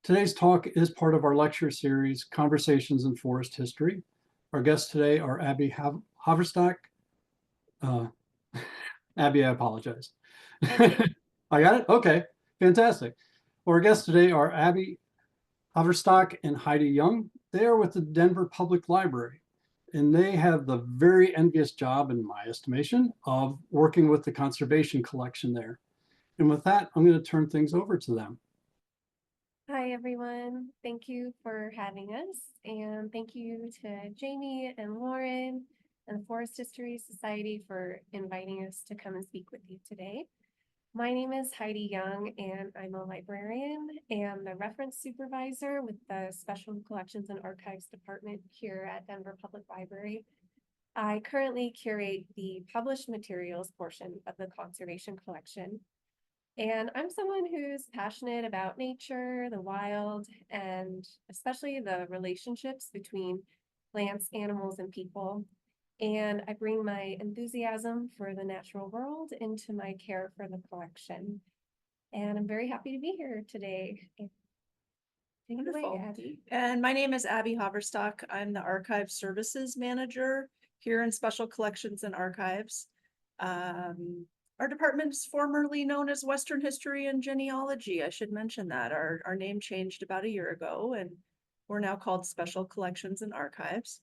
Today's talk is part of our lecture series, Conversations in Forest History. Our guests today are Abby Hoverstock. Abby, I apologize. I got it? Okay, fantastic. Our guests today are Abby Hoverstock and Heidi Young. They are with the Denver Public Library, and they have the very envious job, in my estimation, of working with the conservation collection there. And with that, I'm going to turn things over to them. Hi, everyone. Thank you for having us. And thank you to Jamie and Lauren and the Forest History Society for inviting us to come and speak with you today. My name is Heidi Young, and I'm a librarian and the reference supervisor with the Special Collections and Archives Department here at Denver Public Library. I currently curate the published materials portion of the conservation collection. And I'm someone who's passionate about nature, the wild, and especially the relationships between plants, animals, and people. And I bring my enthusiasm for the natural world into my care for the collection. And I'm very happy to be here today. Take it away, Abby. And my name is Abby Hoverstock. I'm the Archive Services Manager here in Special Collections and Archives. Our department is formerly known as Western History and Genealogy. I should mention that. Our name changed about a year ago, and we're now called Special Collections and Archives.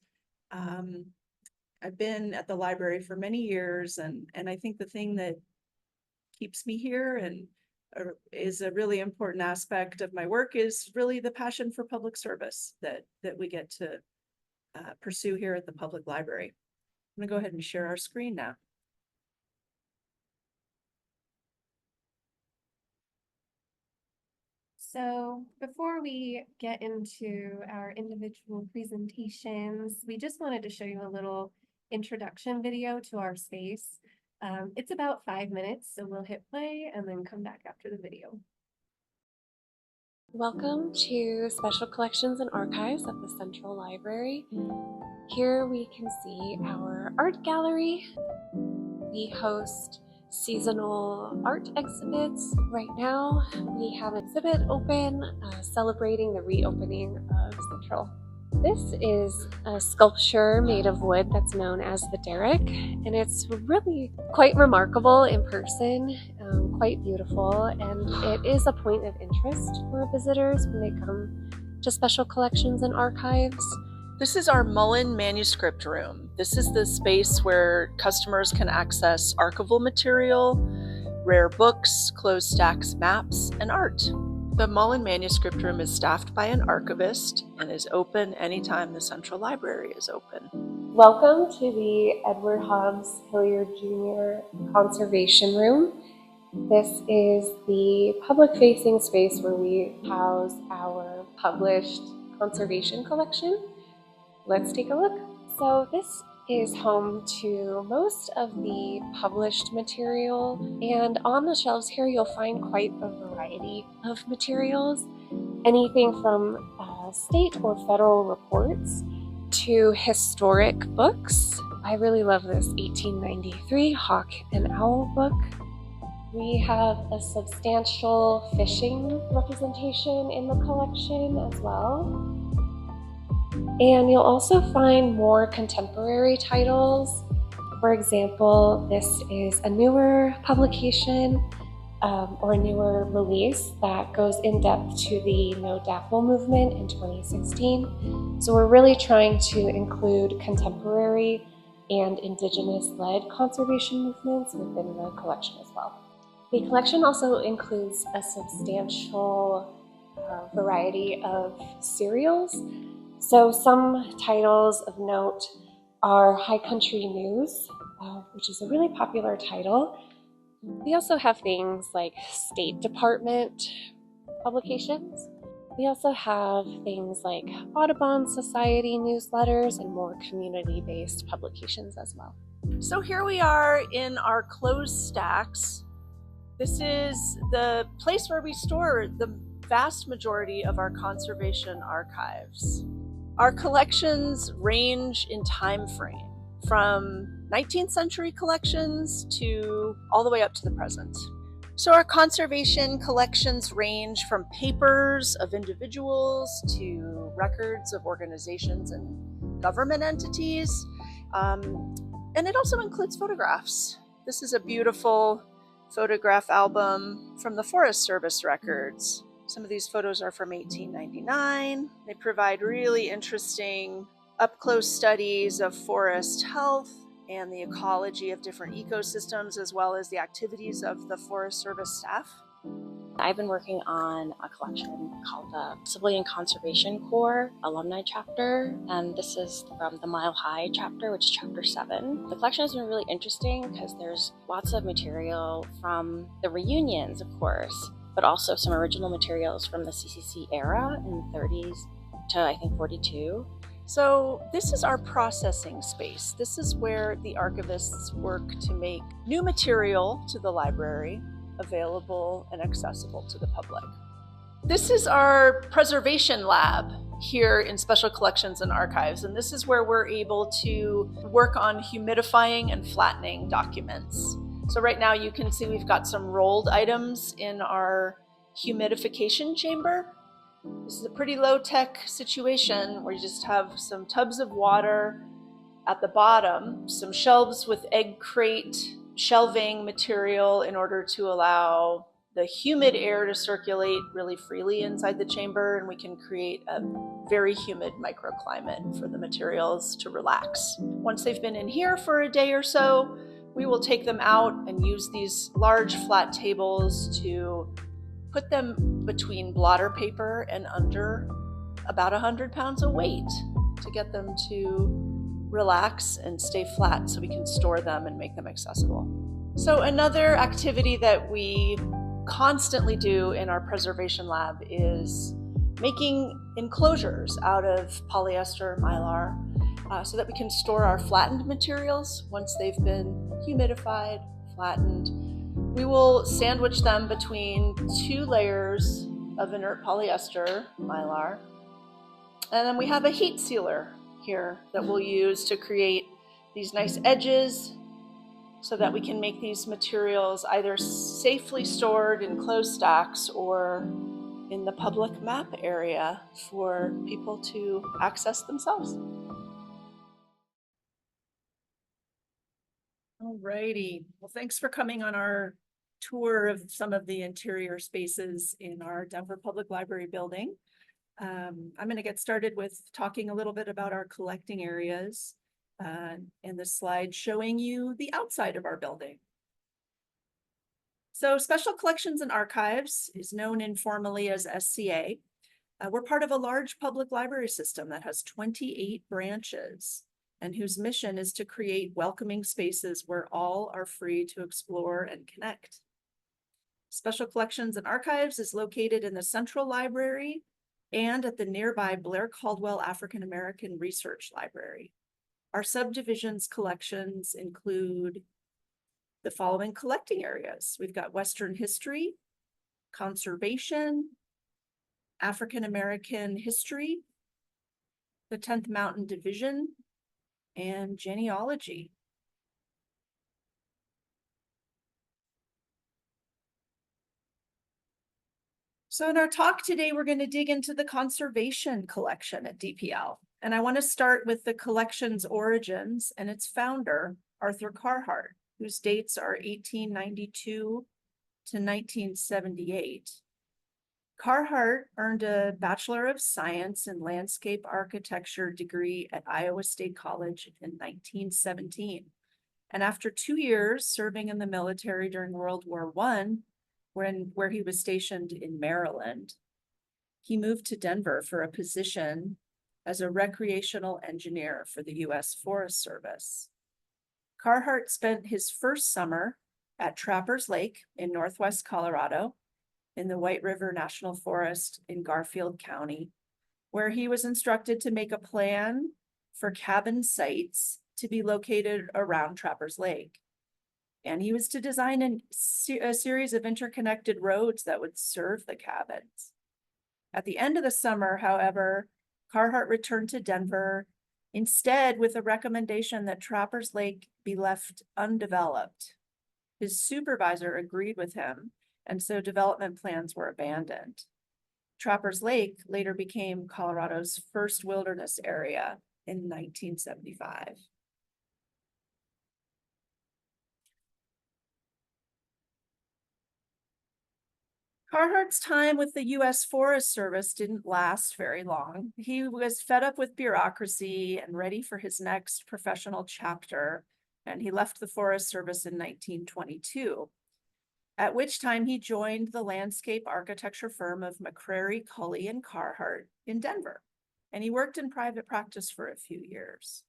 I've been at the library for many years, and I think the thing that keeps me here and is a really important aspect of my work is really the passion for public service that we get to pursue here at the public library. I'm gonna go ahead and share our screen now. So before we get into our individual presentations, we just wanted to show you a little introduction video to our space. It's about 5 minutes, so we'll hit play and then come back after the video. Welcome to Special Collections and Archives at the Central Library. Here we can see our art gallery. We host seasonal art exhibits. Right now, we have an exhibit open celebrating the reopening of Central. This is a sculpture made of wood that's known as the derrick, and it's really quite remarkable in person, quite beautiful, and it is a point of interest for visitors when they come to Special Collections and Archives. This is our Mullen manuscript room. This is the space where customers can access archival material, rare books, closed stacks, maps, and art. The Mullen manuscript room is staffed by an archivist and is open anytime the Central Library is open. Welcome to the Edward Hobbs Hilliard Jr. Conservation Room. This is the public-facing space where we house our published conservation collection. Let's take a look. So this is home to most of the published material, and on the shelves here you'll find quite a variety of materials, anything from state or federal reports to historic books. I really love this 1893 Hawk and Owl book. We have a substantial fishing representation in the collection as well. And you'll also find more contemporary titles. For example, this is a newer publication or a newer release that goes in depth to the No DAPL movement in 2016. So we're really trying to include contemporary and Indigenous-led conservation movements within the collection as well. The collection also includes a substantial variety of serials. So some titles of note are High Country News, which is a really popular title. We also have things like State Department publications. We also have things like Audubon Society newsletters and more community-based publications as well. So here we are in our closed stacks. This is the place where we store the vast majority of our conservation archives. Our collections range in time frame from 19th century collections to all the way up to the present. So our conservation collections range from papers of individuals to records of organizations and government entities. And it also includes photographs. This is a beautiful photograph album from the Forest Service records. Some of these photos are from 1899. They provide really interesting up-close studies of forest health and the ecology of different ecosystems, as well as the activities of the Forest Service staff. I've been working on a collection called the Civilian Conservation Corps Alumni Chapter, and this is from the Mile High chapter, which is chapter 7. The collection has been really interesting because there's lots of material from the reunions, of course, but also some original materials from the CCC era in the 30s to I think 42. So this is our processing space. This is where the archivists work to make new material to the library available and accessible to the public. This is our preservation lab here in Special Collections and Archives, and this is where we're able to work on humidifying and flattening documents. So right now you can see we've got some rolled items in our humidification chamber. This is a pretty low-tech situation where you just have some tubs of water at the bottom, some shelves with egg crate shelving material in order to allow the humid air to circulate really freely inside the chamber, and we can create a very humid microclimate for the materials to relax. Once they've been in here for a day or so, we will take them out and use these large flat tables to put them between blotter paper and under about 100 pounds of weight to get them to relax and stay flat so we can store them and make them accessible. So another activity that we constantly do in our preservation lab is making enclosures out of polyester mylar so that we can store our flattened materials once they've been humidified, flattened. We will sandwich them between 2 layers of inert polyester mylar. And then we have a heat sealer here that we'll use to create these nice edges so that we can make these materials either safely stored in closed stacks or in the public map area for people to access themselves. Alrighty, well, thanks for coming on our tour of some of the interior spaces in our Denver Public Library building. I'm going to get started with talking a little bit about our collecting areas in this slide showing you the outside of our building. So Special Collections and Archives is known informally as SCA. We're part of a large public library system that has 28 branches and whose mission is to create welcoming spaces where all are free to explore and connect. Special Collections and Archives is located in the Central Library and at the nearby Blair Caldwell African American Research Library. Our subdivisions collections include the following collecting areas. We've got Western history, conservation, African American history, the 10th Mountain Division, and genealogy. So in our talk today, we're going to dig into the conservation collection at DPL. And I want to start with the collection's origins and its founder, Arthur Carhart, whose dates are 1892 to 1978. Carhart earned a Bachelor of Science in Landscape Architecture degree at Iowa State College in 1917. And after 2 years serving in the military during World War I, where he was stationed in Maryland, he moved to Denver for a position as a recreational engineer for the U.S. Forest Service. Carhart spent his first summer at Trappers Lake in Northwest Colorado in the White River National Forest in Garfield County, where he was instructed to make a plan for cabin sites to be located around Trappers Lake. And he was to design a series of interconnected roads that would serve the cabins. At the end of the summer, however, Carhart returned to Denver, instead with a recommendation that Trappers Lake be left undeveloped. His supervisor agreed with him, and so development plans were abandoned. Trappers Lake later became Colorado's first wilderness area in 1975. Carhart's time with the U.S. Forest Service didn't last very long. He was fed up with bureaucracy and ready for his next professional chapter, and he left the Forest Service in 1922, at which time he joined the landscape architecture firm of McCrary, Cully, and Carhart in Denver, and he worked in private practice for a few years.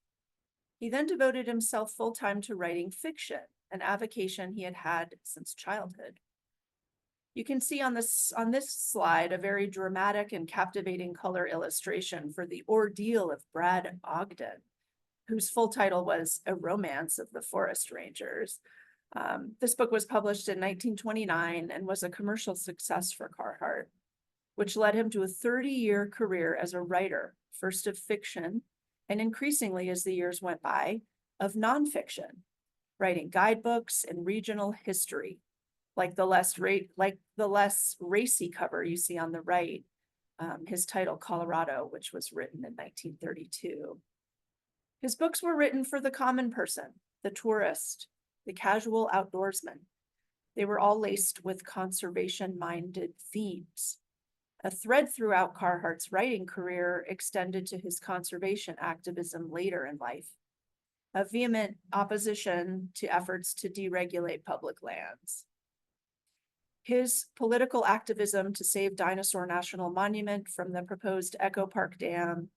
He then devoted himself full-time to writing fiction, an avocation he had had since childhood. You can see on this slide a very dramatic and captivating color illustration for The Ordeal of Brad Ogden, whose full title was A Romance of the Forest Rangers. This book was published in 1929 and was a commercial success for Carhart, which led him to a 30-year career as a writer, first of fiction, and increasingly as the years went by, of nonfiction, writing guidebooks and regional history, like the less racy cover you see on the right, his title Colorado, which was written in 1932. His books were written for the common person, the tourist, the casual outdoorsman. They were all laced with conservation-minded themes. A thread throughout Carhart's writing career extended to his conservation activism later in life, a vehement opposition to efforts to deregulate public lands. His political activism to save Dinosaur National Monument from the proposed Echo Park Dam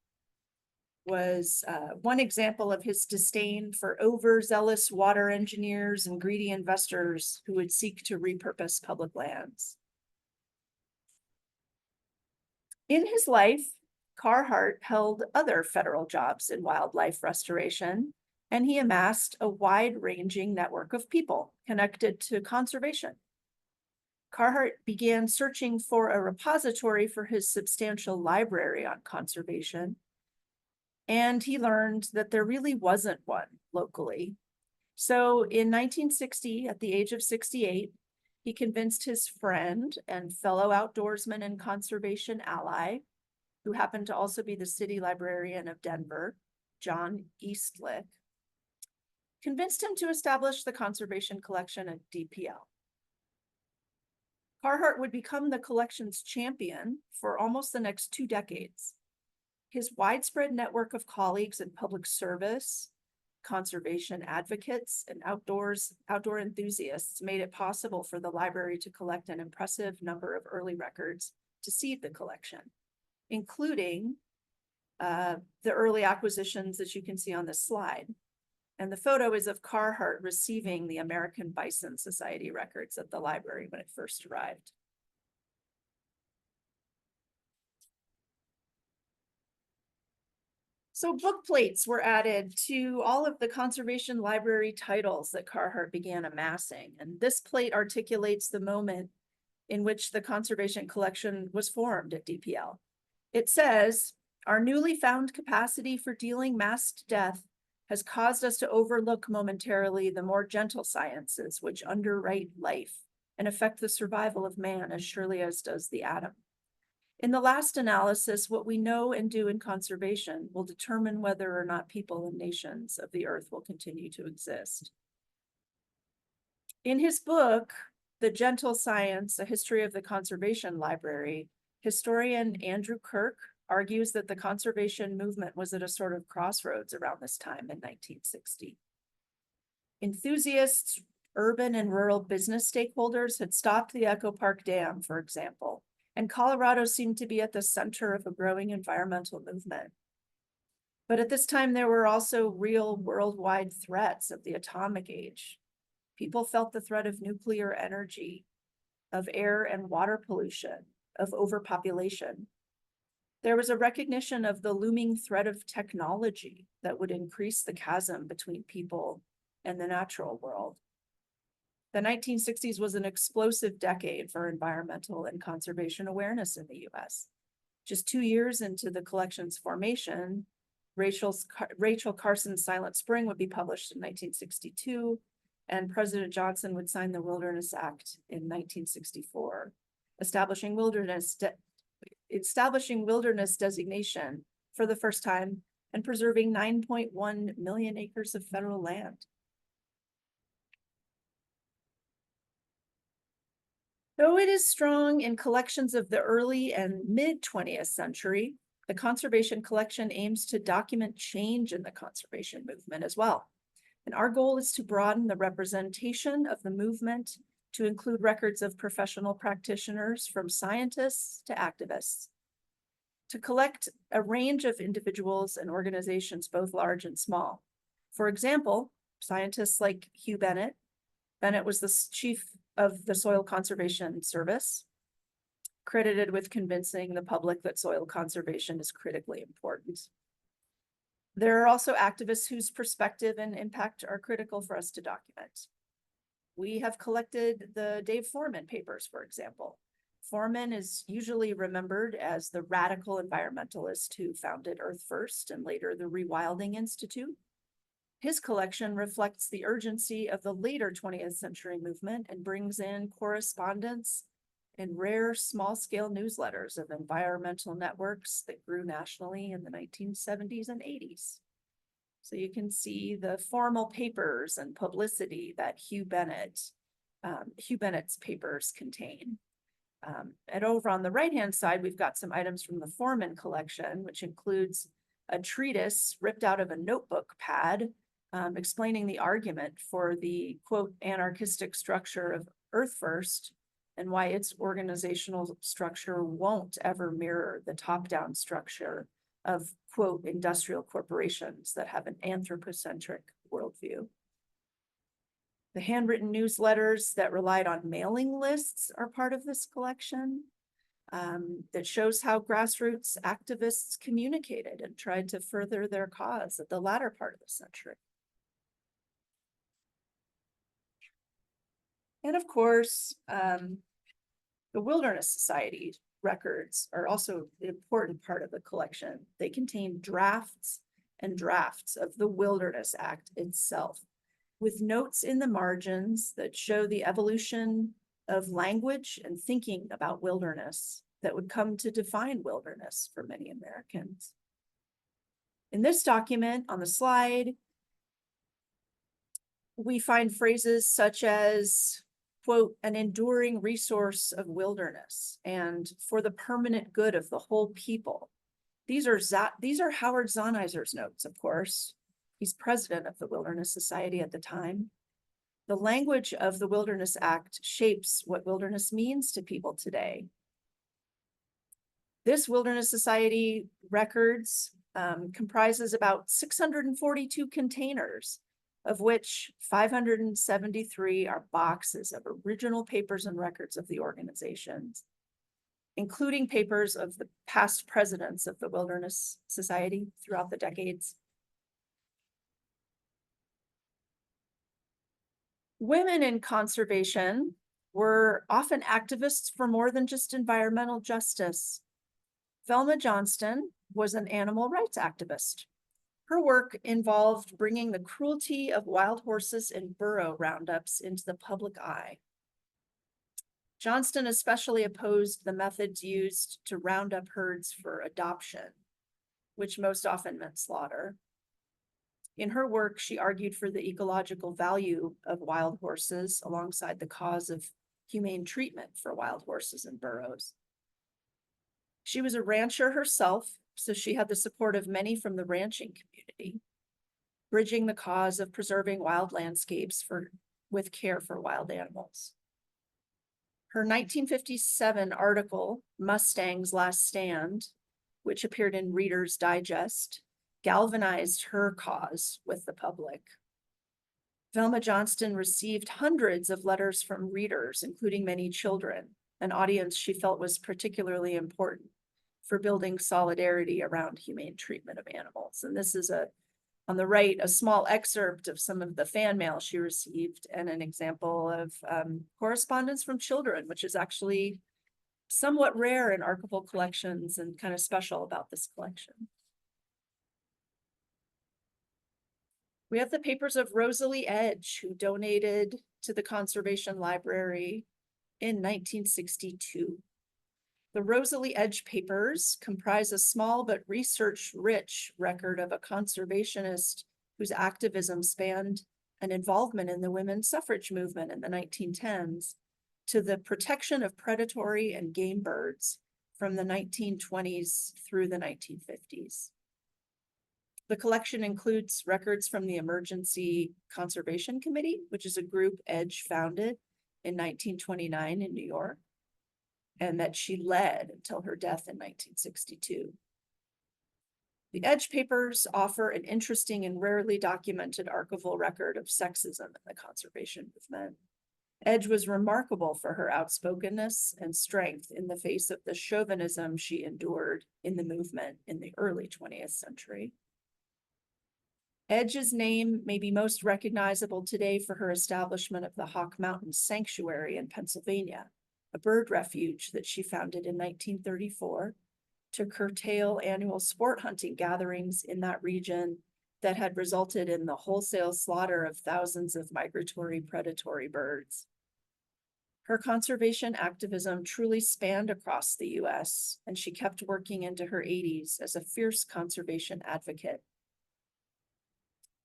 was one example of his disdain for overzealous water engineers and greedy investors who would seek to repurpose public lands. In his life, Carhart held other federal jobs in wildlife restoration, and he amassed a wide-ranging network of people connected to conservation. Carhart began searching for a repository for his substantial library on conservation, and he learned that there really wasn't one locally. So in 1960, at the age of 68, he convinced his friend and fellow outdoorsman and conservation ally, who happened to also be the city librarian of Denver, John Eastlick, convinced him to establish the conservation collection at DPL. Carhart would become the collection's champion for almost the next 2 decades. His widespread network of colleagues in public service, conservation advocates, and outdoor enthusiasts made it possible for the library to collect an impressive number of early records to seed the collection, including the early acquisitions that you can see on this slide. And the photo is of Carhart receiving the American Bison Society records at the library when it first arrived. So book plates were added to all of the conservation library titles that Carhart began amassing. And this plate articulates the moment in which the conservation collection was formed at DPL. It says, "Our newly found capacity for dealing massed death has caused us to overlook momentarily the more gentle sciences which underwrite life and affect the survival of man as surely as does the atom. In the last analysis, what we know and do in conservation will determine whether or not people and nations of the earth will continue to exist." In his book, The Gentle Science, A History of the Conservation Library, historian Andrew Kirk argues that the conservation movement was at a sort of crossroads around this time in 1960. Enthusiasts, urban and rural business stakeholders had stopped the Echo Park Dam, for example, and Colorado seemed to be at the center of a growing environmental movement. But at this time, there were also real worldwide threats of the atomic age. People felt the threat of nuclear energy, of air and water pollution, of overpopulation. There was a recognition of the looming threat of technology that would increase the chasm between people and the natural world. The 1960s was an explosive decade for environmental and conservation awareness in the US. Just 2 years into the collection's formation, Rachel Carson's Silent Spring would be published in 1962, and President Johnston would sign the Wilderness Act in 1964, establishing wilderness designation for the first time and preserving 9.1 million acres of federal land. Though it is strong in collections of the early and mid 20th century, the conservation collection aims to document change in the conservation movement as well. And our goal is to broaden the representation of the movement to include records of professional practitioners from scientists to activists, to collect a range of individuals and organizations, both large and small. For example, scientists like Hugh Bennett. Bennett was the chief of the Soil Conservation Service, credited with convincing the public that soil conservation is critically important. There are also activists whose perspective and impact are critical for us to document. We have collected the Dave Foreman papers, for example. Foreman is usually remembered as the radical environmentalist who founded EarthFirst and later the Rewilding Institute. His collection reflects the urgency of the later 20th century movement and brings in correspondence and rare small-scale newsletters of environmental networks that grew nationally in the 1970s and 80s. So you can see the formal papers and publicity that Hugh Bennett's papers contain. And over on the right-hand side, we've got some items from the Foreman collection, which includes a treatise ripped out of a notebook pad, explaining the argument for the, quote, anarchistic structure of EarthFirst and why its organizational structure won't ever mirror the top-down structure of, quote, industrial corporations that have an anthropocentric worldview. The handwritten newsletters that relied on mailing lists are part of this collection that shows how grassroots activists communicated and tried to further their cause at the latter part of the century. And of course, the Wilderness Society records are also an important part of the collection. They contain drafts and drafts of the Wilderness Act itself, with notes in the margins that show the evolution of language and thinking about wilderness that would come to define wilderness for many Americans. In this document on the slide, we find phrases such as, quote, an enduring resource of wilderness and for the permanent good of the whole people. These are Howard Zahniser's notes, of course. He's president of the Wilderness Society at the time. The language of the Wilderness Act shapes what wilderness means to people today. This Wilderness Society records comprises about 642 containers, of which 573 are boxes of original papers and records of the organizations, including papers of the past presidents of the Wilderness Society throughout the decades. Women in conservation were often activists for more than just environmental justice. Velma Johnston was an animal rights activist. Her work involved bringing the cruelty of wild horses and burro roundups into the public eye. Johnston especially opposed the methods used to round up herds for adoption, which most often meant slaughter. In her work, she argued for the ecological value of wild horses alongside the cause of humane treatment for wild horses and burros. She was a rancher herself, so she had the support of many from the ranching community, bridging the cause of preserving wild landscapes with care for wild animals. Her 1957 article, Mustang's Last Stand, which appeared in Reader's Digest, galvanized her cause with the public. Velma Johnston received hundreds of letters from readers, including many children, an audience she felt was particularly important for building solidarity around humane treatment of animals. And this is on the right, a small excerpt of some of the fan mail she received and an example of correspondence from children, which is actually somewhat rare in archival collections and kind of special about this collection. We have the papers of Rosalie Edge, who donated to the Conservation Library in 1962. The Rosalie Edge papers comprise a small but research-rich record of a conservationist whose activism spanned an involvement in the women's suffrage movement in the 1910s to the protection of predatory and game birds from the 1920s through the 1950s. The collection includes records from the Emergency Conservation Committee, which is a group Edge founded in 1929 in New York, and that she led until her death in 1962. The Edge papers offer an interesting and rarely documented archival record of sexism in the conservation movement. Edge was remarkable for her outspokenness and strength in the face of the chauvinism she endured in the movement in the early 20th century. Edge's name may be most recognizable today for her establishment of the Hawk Mountain Sanctuary in Pennsylvania, a bird refuge that she founded in 1934 to curtail annual sport hunting gatherings in that region that had resulted in the wholesale slaughter of thousands of migratory predatory birds. Her conservation activism truly spanned across the US, and she kept working into her 80s as a fierce conservation advocate.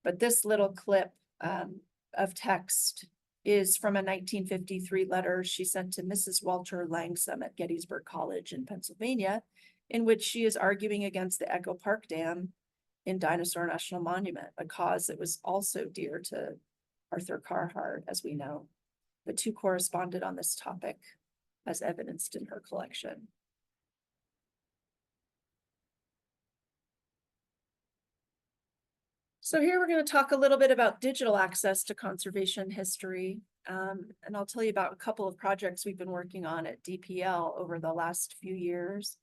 But this little clip of text is from a 1953 letter she sent to Mrs. Walter Langsam at Gettysburg College in Pennsylvania, in which she is arguing against the Echo Park Dam in Dinosaur National Monument, a cause that was also dear to Arthur Carhart, as we know. The two corresponded on this topic, as evidenced in her collection. So here we're going to talk a little bit about digital access to conservation history. And I'll tell you about a couple of projects we've been working on at DPL over the last few years.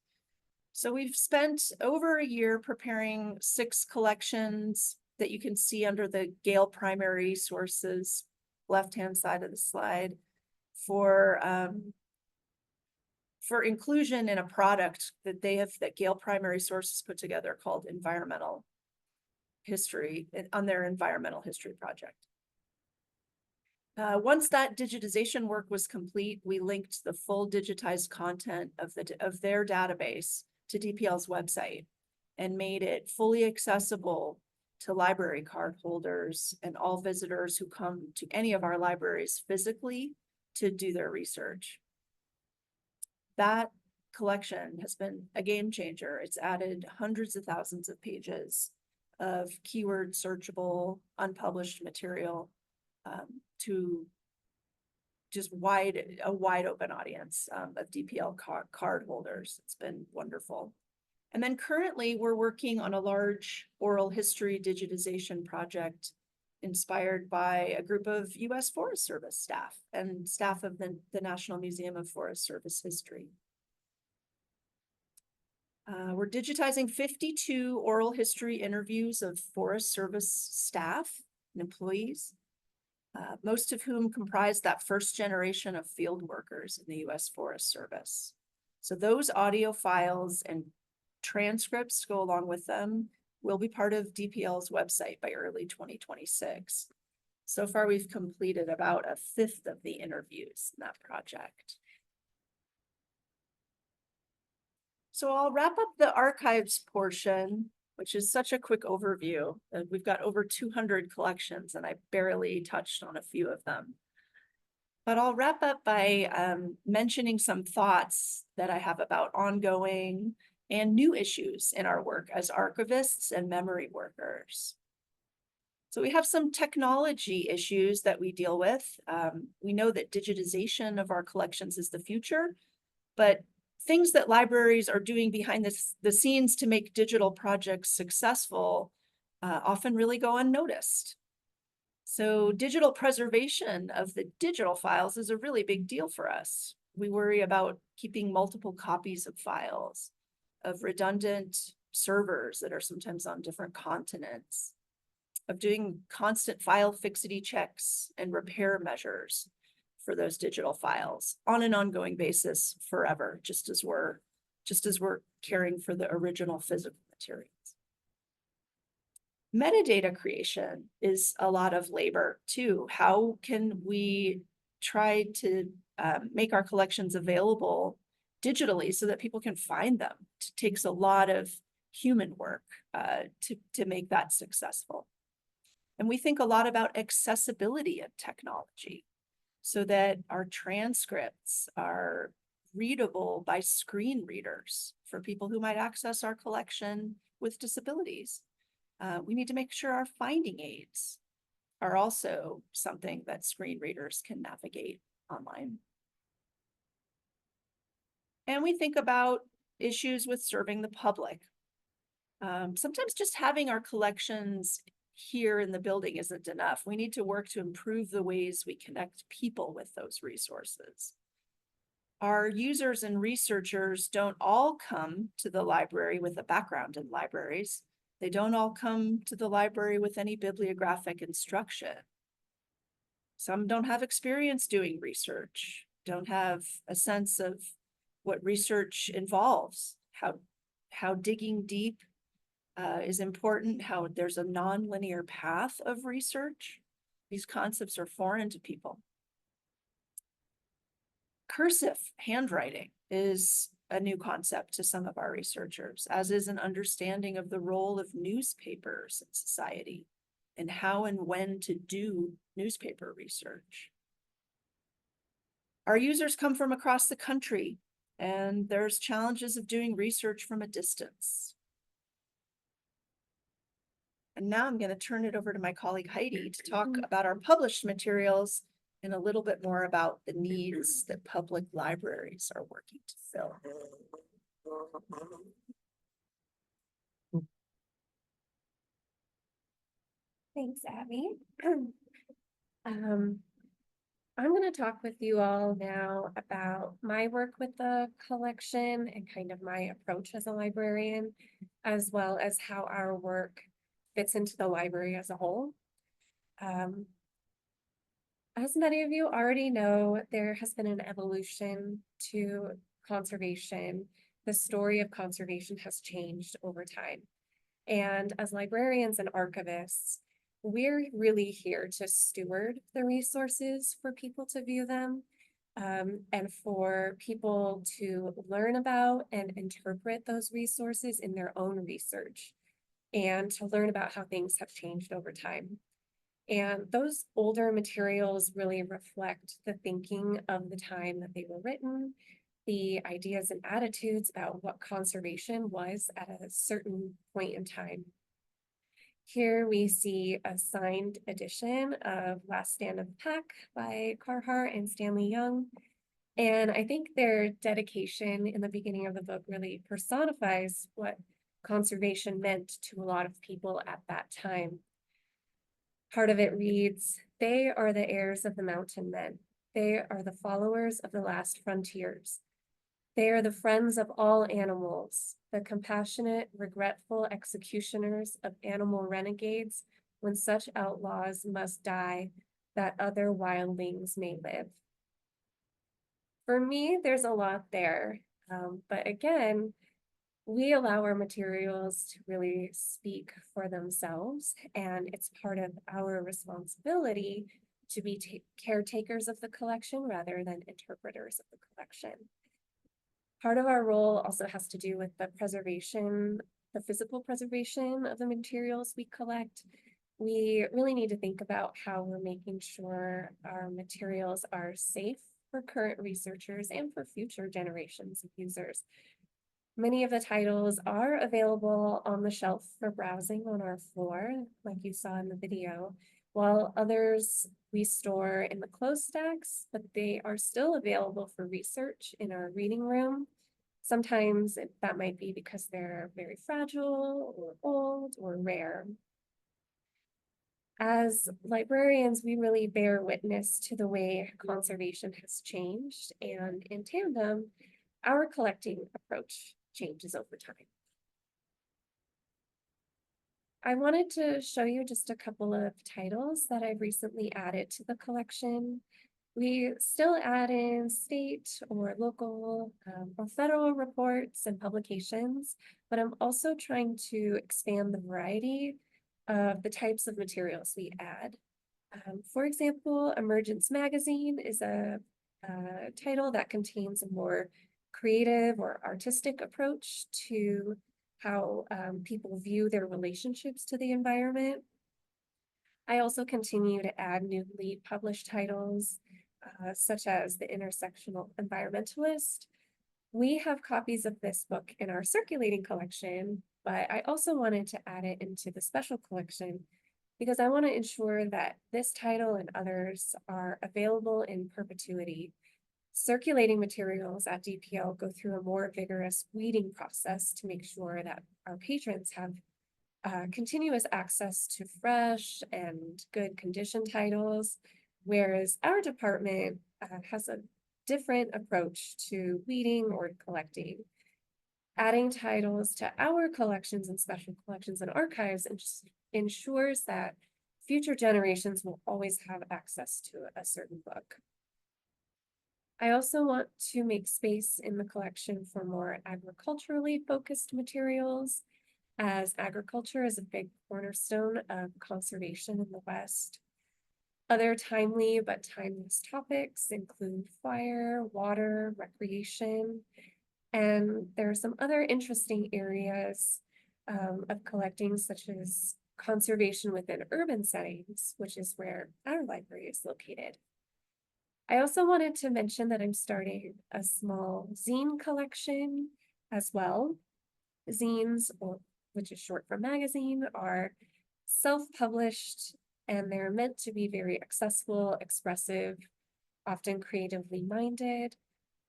So we've spent over a year preparing 6 collections that you can see under the Gale Primary Sources left-hand side of the slide for inclusion in a product that that Gale Primary Sources put together called Environmental History, on their Environmental History project. Once that digitization work was complete, we linked the full digitized content of their database to DPL's website and made it fully accessible to library card holders and all visitors who come to any of our libraries physically to do their research. That collection has been a game changer. It's added hundreds of thousands of pages of keyword searchable, unpublished material to just a wide open audience of DPL card holders. It's been wonderful. And then currently we're working on a large oral history digitization project inspired by a group of US Forest Service staff and staff of the National Museum of Forest Service History. We're digitizing 52 oral history interviews of Forest Service staff and employees, most of whom comprise that first generation of field workers in the US Forest Service. So those audio files and transcripts go along with them will be part of DPL's website by early 2026. So far, we've completed about 1/5 of the interviews in that project. So I'll wrap up the archives portion, which is such a quick overview. We've got over 200 collections and I barely touched on a few of them. But I'll wrap up by mentioning some thoughts that I have about ongoing and new issues in our work as archivists and memory workers. So we have some technology issues that we deal with. We know that digitization of our collections is the future, but things that libraries are doing behind the scenes to make digital projects successful often really go unnoticed. So digital preservation of the digital files is a really big deal for us. We worry about keeping multiple copies of files, of redundant servers that are sometimes on different continents, of doing constant file fixity checks and repair measures for those digital files on an ongoing basis forever, just as we're caring for the original physical materials. Metadata creation is a lot of labor too. How can we try to make our collections available digitally so that people can find them? It takes a lot of human work to make that successful. And we think a lot about accessibility of technology so that our transcripts are readable by screen readers for people who might access our collection with disabilities. We need to make sure our finding aids are also something that screen readers can navigate online. And we think about issues with serving the public. Sometimes just having our collections here in the building isn't enough. We need to work to improve the ways we connect people with those resources. Our users and researchers don't all come to the library with a background in libraries. They don't all come to the library with any bibliographic instruction. Some don't have experience doing research, don't have a sense of what research involves, how digging deep is important, how there's a non-linear path of research. These concepts are foreign to people. Cursive handwriting is a new concept to some of our researchers, as is an understanding of the role of newspapers in society and how and when to do newspaper research. Our users come from across the country, and there's challenges of doing research from a distance. And now I'm going to turn it over to my colleague Heidi to talk about our published materials and a little bit more about the needs that public libraries are working to fill. Thanks, Abby. I'm going to talk with you all now about my work with the collection and kind of my approach as a librarian, as well as how our work fits into the library as a whole. As many of you already know, there has been an evolution to conservation. The story of conservation has changed over time. And as librarians and archivists, we're really here to steward the resources for people to view them, and for people to learn about and interpret those resources in their own research, and to learn about how things have changed over time. And those older materials really reflect the thinking of the time that they were written, the ideas and attitudes about what conservation was at a certain point in time. Here we see a signed edition of Last Stand of the Pack by Carhart and Stanley Young. And I think their dedication in the beginning of the book really personifies what conservation meant to a lot of people at that time. Part of it reads, "They are the heirs of the mountain men. They are the followers of the last frontiers. They are the friends of all animals, the compassionate, regretful executioners of animal renegades when such outlaws must die that other wildlings may live." For me, there's a lot there, but again, we allow our materials to really speak for themselves, and it's part of our responsibility to be caretakers of the collection rather than interpreters of the collection. Part of our role also has to do with the preservation, the physical preservation of the materials we collect. We really need to think about how we're making sure our materials are safe for current researchers and for future generations of users. Many of the titles are available on the shelf for browsing on our floor, like you saw in the video, while others we store in the closed stacks, but they are still available for research in our reading room. Sometimes that might be because they're very fragile or old or rare. As librarians, we really bear witness to the way conservation has changed, and in tandem, our collecting approach changes over time. I wanted to show you just a couple of titles that I've recently added to the collection. We still add in state or local or federal reports and publications, but I'm also trying to expand the variety of the types of materials we add. For example, Emergence Magazine is a title that contains a more creative or artistic approach to how people view their relationships to the environment. I also continue to add newly published titles, such as The Intersectional Environmentalist. We have copies of this book in our circulating collection, but I also wanted to add it into the special collection because I want to ensure that this title and others are available in perpetuity. Circulating materials at DPL go through a more vigorous weeding process to make sure that our patrons have continuous access to fresh and good condition titles, whereas our department has a different approach to weeding or collecting. Adding titles to our collections and special collections and archives ensures that future generations will always have access to a certain book. I also want to make space in the collection for more agriculturally focused materials, as agriculture is a big cornerstone of conservation in the West. Other timely but timeless topics include fire, water, recreation, and there are some other interesting areas of collecting, such as conservation within urban settings, which is where our library is located. I also wanted to mention that I'm starting a small zine collection as well. Zines, which is short for magazine, are self-published and they're meant to be very accessible, expressive, often creatively minded.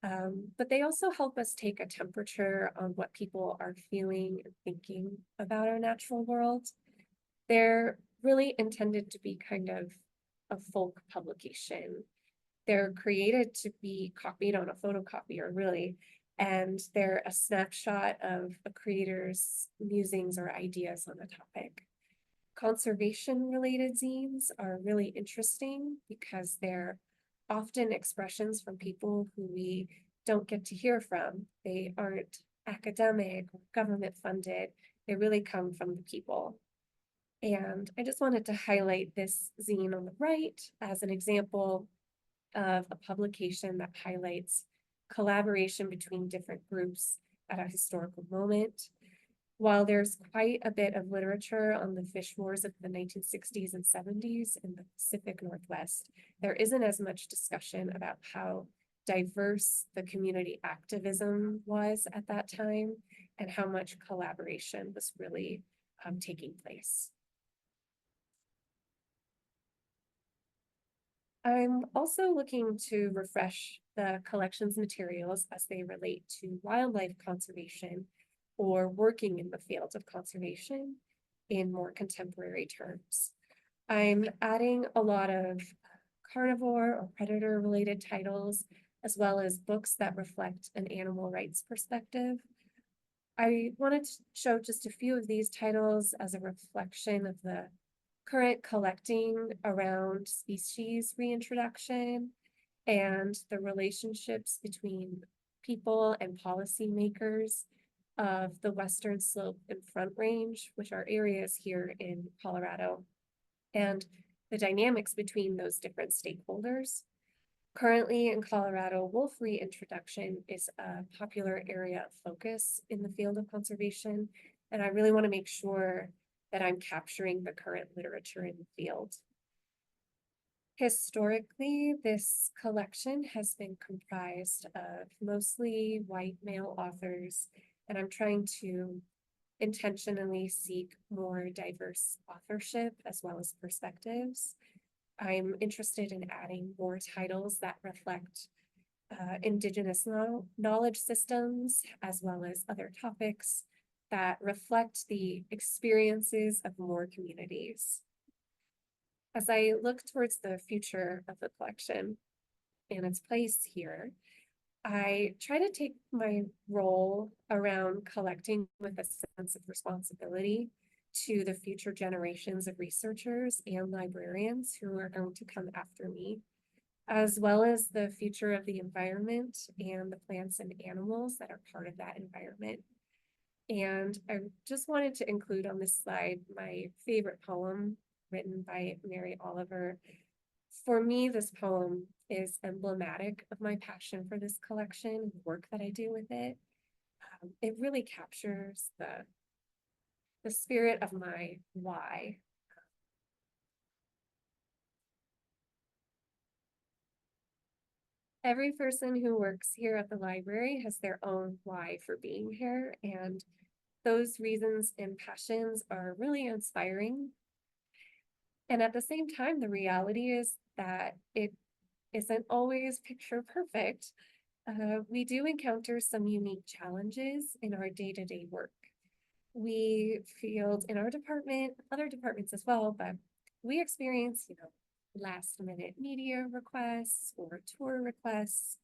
But they also help us take a temperature on what people are feeling and thinking about our natural world. They're really intended to be kind of a folk publication. They're created to be copied on a photocopier, really, and they're a snapshot of a creator's musings or ideas on a topic. Conservation-related zines are really interesting because they're often expressions from people who we don't get to hear from. They aren't academic or government funded. They really come from the people. And I just wanted to highlight this zine on the right as an example of a publication that highlights collaboration between different groups at a historical moment. While there's quite a bit of literature on the fish wars of the 1960s and 70s in the Pacific Northwest, there isn't as much discussion about how diverse the community activism was at that time and how much collaboration was really taking place. I'm also looking to refresh the collection's materials as they relate to wildlife conservation or working in the field of conservation in more contemporary terms. I'm adding a lot of carnivore or predator related titles, as well as books that reflect an animal rights perspective. I wanted to show just a few of these titles as a reflection of the current collecting around species reintroduction and the relationships between people and policymakers of the Western Slope and Front Range, which are areas here in Colorado, and the dynamics between those different stakeholders. Currently in Colorado, wolf reintroduction is a popular area of focus in the field of conservation, and I really want to make sure that I'm capturing the current literature in the field. Historically, this collection has been comprised of mostly white male authors, and I'm trying to intentionally seek more diverse authorship as well as perspectives. I'm interested in adding more titles that reflect Indigenous knowledge systems, as well as other topics that reflect the experiences of more communities. As I look towards the future of the collection and its place here, I try to take my role around collecting with a sense of responsibility to the future generations of researchers and librarians who are going to come after me, as well as the future of the environment and the plants and animals that are part of that environment. And I just wanted to include on this slide my favorite poem written by Mary Oliver. For me, this poem is emblematic of my passion for this collection, the work that I do with it. It really captures the spirit of my why. Every person who works here at the library has their own why for being here, and those reasons and passions are really inspiring. And at the same time, the reality is that it isn't always picture perfect. We do encounter some unique challenges in our day-to-day work. We field in our department, other departments as well, but we experience, last minute media requests or tour requests,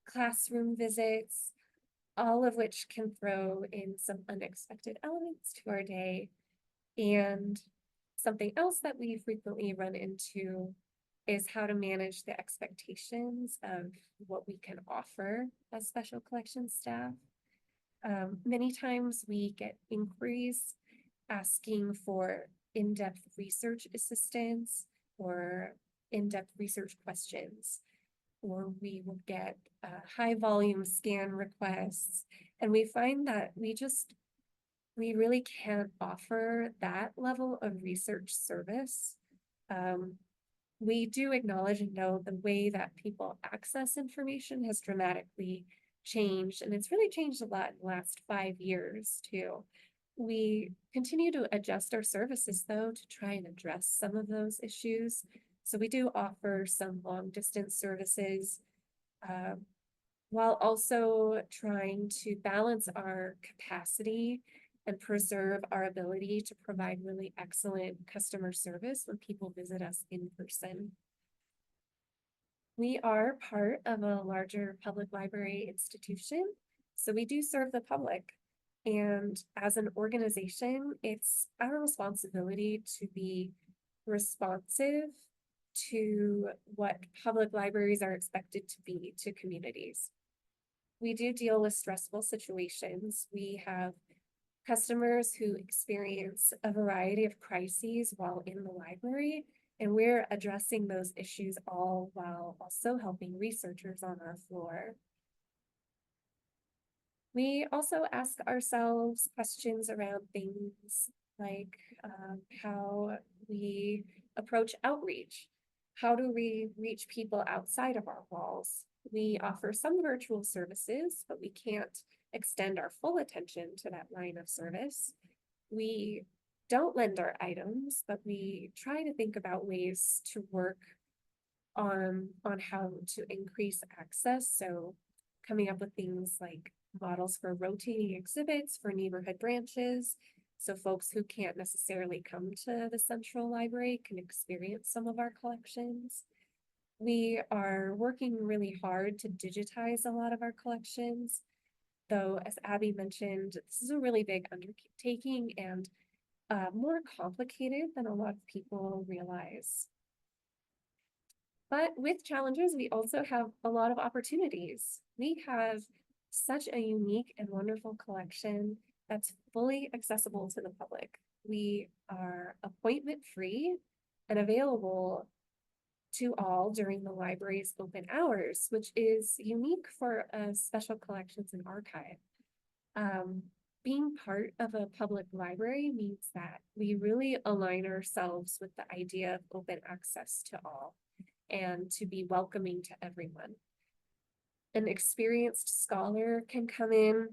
classroom visits, all of which can throw in some unexpected elements to our day. And something else that we frequently run into is how to manage the expectations of what we can offer as special collections staff. Many times we get inquiries asking for in-depth research assistance or in-depth research questions, or we will get high volume scan requests. And we find that we really can't offer that level of research service. We do acknowledge and know the way that people access information has dramatically changed, and it's really changed a lot in the last 5 years too. We continue to adjust our services though to try and address some of those issues. So we do offer some long distance services, while also trying to balance our capacity and preserve our ability to provide really excellent customer service when people visit us in person. We are part of a larger public library institution, so we do serve the public. And as an organization, it's our responsibility to be responsive to what public libraries are expected to be to communities. We do deal with stressful situations. We have customers who experience a variety of crises while in the library, and we're addressing those issues all while also helping researchers on our floor. We also ask ourselves questions around things like how we approach outreach. How do we reach people outside of our walls? We offer some virtual services, but we can't extend our full attention to that line of service. We don't lend our items, but we try to think about ways to work on how to increase access. So coming up with things like models for rotating exhibits for neighborhood branches, so folks who can't necessarily come to the central library can experience some of our collections. We are working really hard to digitize a lot of our collections, though, as Abby mentioned, this is a really big undertaking and more complicated than a lot of people realize. But with challenges, we also have a lot of opportunities. We have such a unique and wonderful collection that's fully accessible to the public. We are appointment free and available to all during the library's open hours, which is unique for a special collections and archive. Being part of a public library means that we really align ourselves with the idea of open access to all and to be welcoming to everyone. An experienced scholar can come in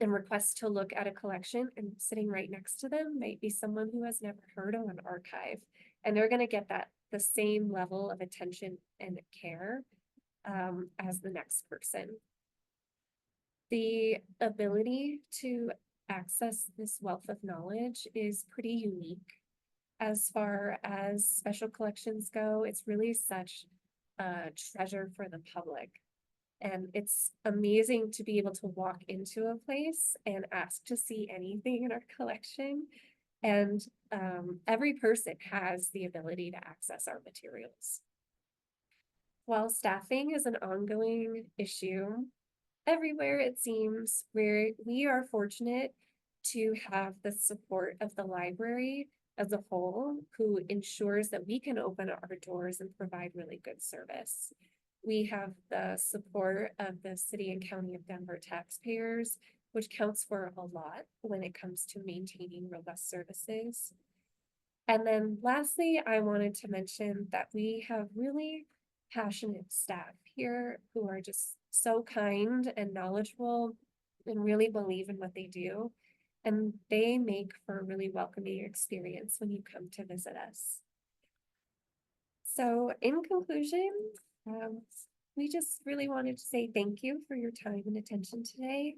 and request to look at a collection, and sitting right next to them might be someone who has never heard of an archive, and they're going to get the same level of attention and care as the next person. The ability to access this wealth of knowledge is pretty unique. As far as special collections go, it's really such a treasure for the public. And it's amazing to be able to walk into a place and ask to see anything in our collection. And every person has the ability to access our materials. While staffing is an ongoing issue, everywhere it seems, where we are fortunate to have the support of the library as a whole, who ensures that we can open our doors and provide really good service. We have the support of the City and County of Denver taxpayers, which counts for a lot when it comes to maintaining robust services. And then lastly, I wanted to mention that we have really passionate staff here who are just so kind and knowledgeable and really believe in what they do. And they make for a really welcoming experience when you come to visit us. So in conclusion, we just really wanted to say thank you for your time and attention today.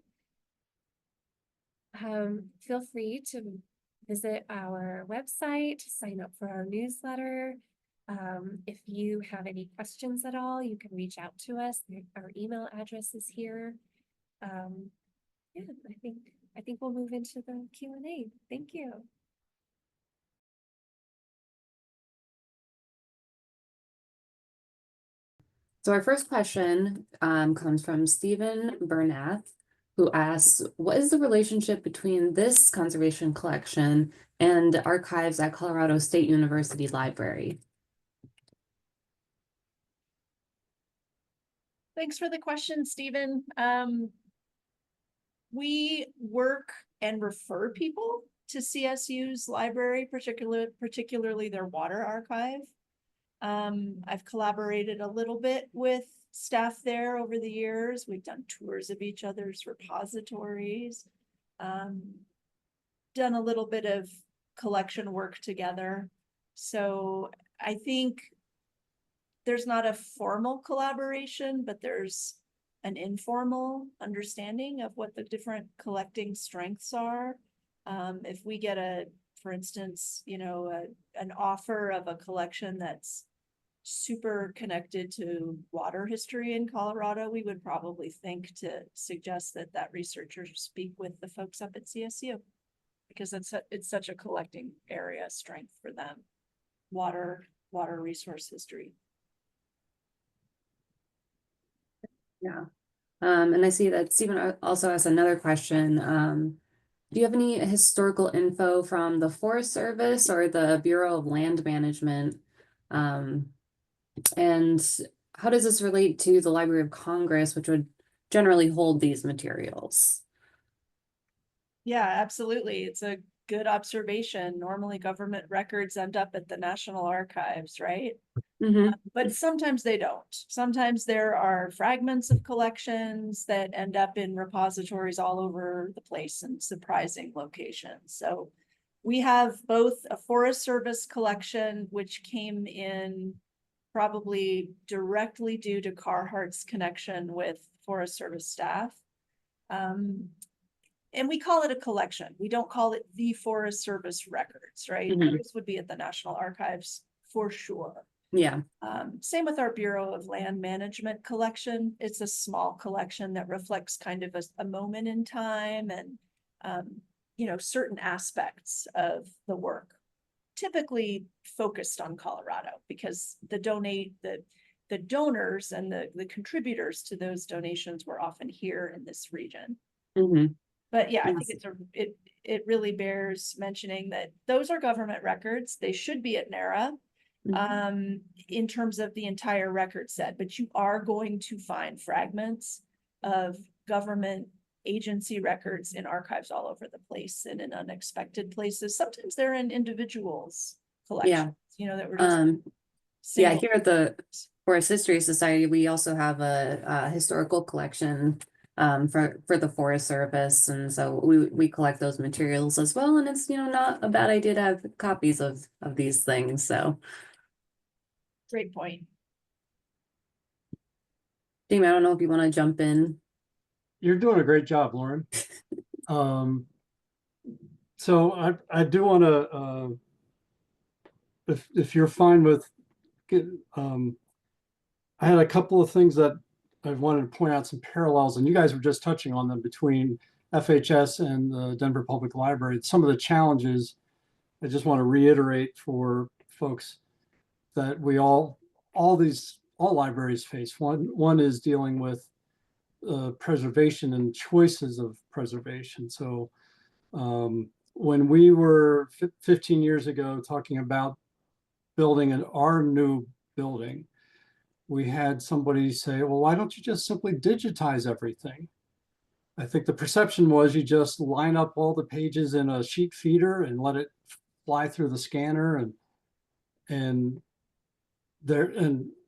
Feel free to visit our website, sign up for our newsletter. If you have any questions at all, you can reach out to us. Our email address is here. Yeah, I think we'll move into the Q&A. Thank you. So our first question comes from Stephen Bernath, who asks, what is the relationship between this conservation collection and archives at Colorado State University Library? Thanks for the question, Stephen. We work and refer people to CSU's library, particularly their water archive. I've collaborated a little bit with staff there over the years. We've done tours of each other's repositories, done a little bit of collection work together. So I think there's not a formal collaboration, but there's an informal understanding of what the different collecting strengths are. If we get for instance, an offer of a collection that's super connected to water history in Colorado, we would probably think to suggest that researcher speak with the folks up at CSU, because it's such a collecting area strength for them. Water resource history. Yeah. And I see that Stephen also has another question. Do you have any historical info from the Forest Service or the Bureau of Land Management? And how does this relate to the Library of Congress, which would generally hold these materials? Yeah, absolutely. It's a good observation. Normally government records end up at the National Archives, right? Mm-hmm. But sometimes they don't. Sometimes there are fragments of collections that end up in repositories all over the place in surprising locations. So we have both a Forest Service collection, which came in probably directly due to Carhart's connection with Forest Service staff. And we call it a collection. We don't call it the Forest Service records, right? Mm-hmm. This would be at the National Archives for sure. Yeah. Same with our Bureau of Land Management collection. It's a small collection that reflects kind of a moment in time and, certain aspects of the work, typically focused on Colorado, because the donors and the contributors to those donations were often here in this region. Mm-hmm. But yeah, Yes. I think it really bears mentioning that those are government records. They should be at NARA. Mm-hmm. In terms of the entire record set, but you are going to find fragments of government agency records in archives all over the place and in unexpected places. Sometimes they're in individuals' collections, that were just yeah, here at the Forest History Society, we also have a historical collection for the Forest Service, and so we collect those materials as well, and it's not a bad idea to have copies of these things. So great point. Jamie, I don't know if you want to jump in. You're doing a great job, Lauren. So I do want to, if you're fine with, I had a couple of things that I wanted to point out, some parallels, and you guys were just touching on them between FHS and the Denver Public Library. Some of the challenges I just want to reiterate for folks that all libraries face. One is dealing with preservation and choices of preservation. So when we were 15 years ago talking about building our new building, we had somebody say, well, why don't you just simply digitize everything? I think the perception was you just line up all the pages in a sheet feeder and let it fly through the scanner, and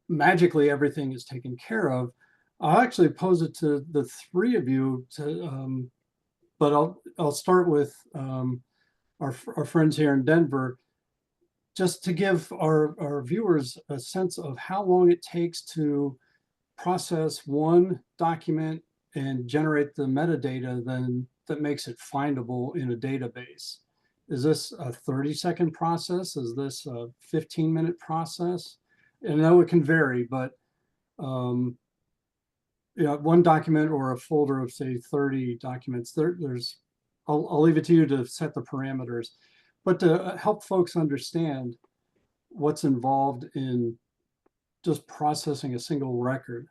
magically everything is taken care of. I'll actually pose it to the three of you to, but I'll start with our friends here in Denver, just to give our viewers a sense of how long it takes to process one document and generate the metadata then that makes it findable in a database. Is this a 30-second process? Is this a 15-minute process? And I know it can vary, but one document or a folder of say 30 documents, I'll leave it to you to set the parameters. But to help folks understand what's involved in just processing a single record.